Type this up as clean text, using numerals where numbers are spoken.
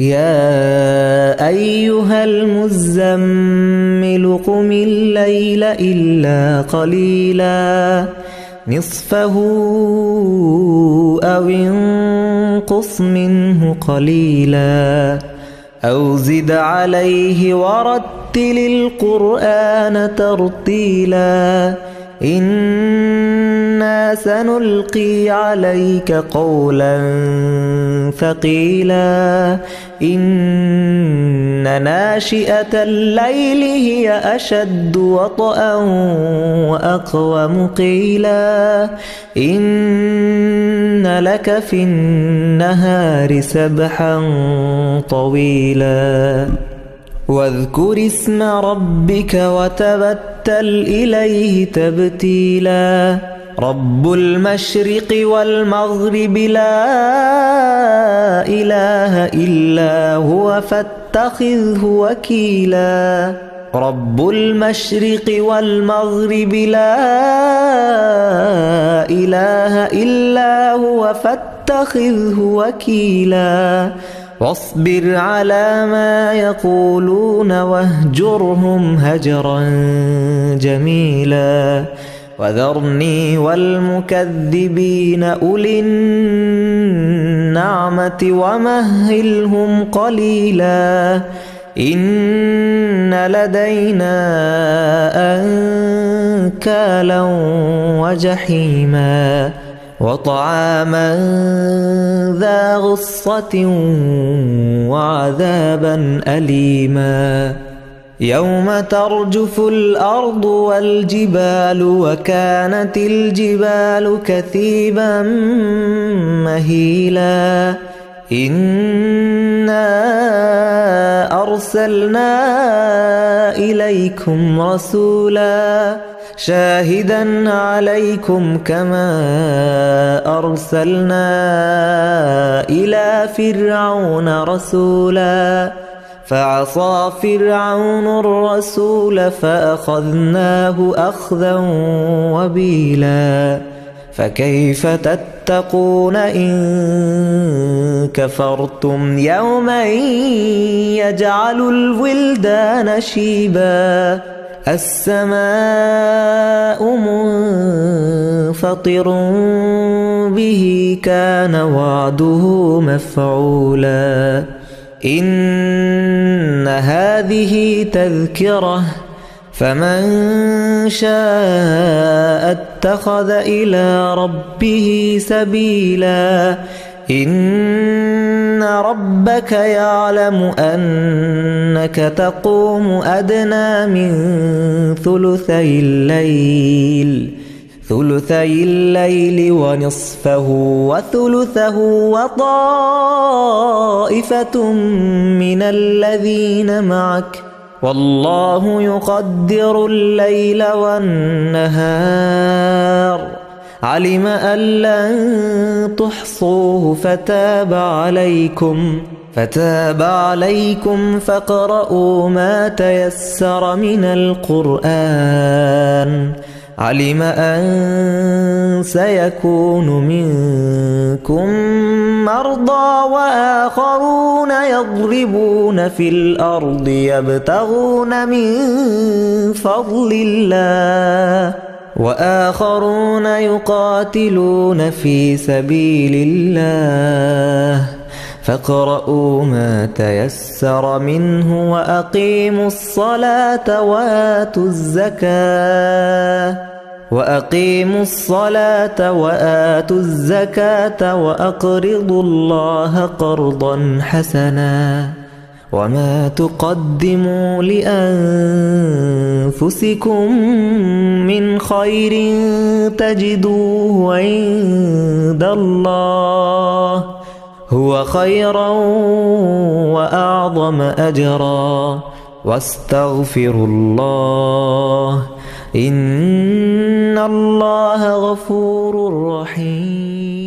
يا أيها المزمل قم الليل إلا قليلا نصفه أو انقص منه قليلا أو زد عليه ورتل القرآن ترتيلا إنا سنلقي عليك قولا ثقيلا إن ناشئة الليل هي أشد وطئا وأقوم قيلا إن لك في النهار سبحا طويلا واذكر اسم ربك وتبتل إليه تبتيلا رب المشرق والمغرب لا إله إلا هو فاتخذه وكيلا رب المشرق والمغرب لا إله إلا هو فاتخذه وكيلا واصبر على ما يقولون واهجرهم هجرا جميلا وذرني والمكذبين أولي النعمة ومهلهم قليلا إن لدينا أنكالا وجحيما وطعاما ذا غصة وعذابا أليما يوم ترجف الأرض والجبال وكانت الجبال كثيبا مهيلا إنا أرسلنا إليكم رسولا شاهدا عليكم كما أرسلنا إلى فرعون رسولا فعصى فرعون الرسول فأخذناه أخذا وبيلا فكيف تتقون إن كفرتم يوما يجعل الولدان شيبا السماء منفطر به كان وعده مفعولا إن هذه تذكرة فمن شاء اتخذ إلى ربه سبيلا إن ربك يعلم أنك تقوم أدنى من ثلثي الليل ونصفه وثلثه وطائفة من الذين معك والله يقدر الليل والنهار علم أن لن تحصوه فتاب عليكم فاقرؤوا ما تيسر من القرآن علم أن سيكون منكم مرضى وآخرون يضربون في الأرض يبتغون من فضل الله وآخرون يقاتلون في سبيل الله فاقرؤوا ما تيسر منه وأقيموا الصلاة وآتوا الزكاة وأقرضوا الله قرضا حسنا وما تقدموا لأنفسكم من خير تجدوه عند الله هو خيرا وأعظم أجرا واستغفروا الله إن الله غفور رحيم.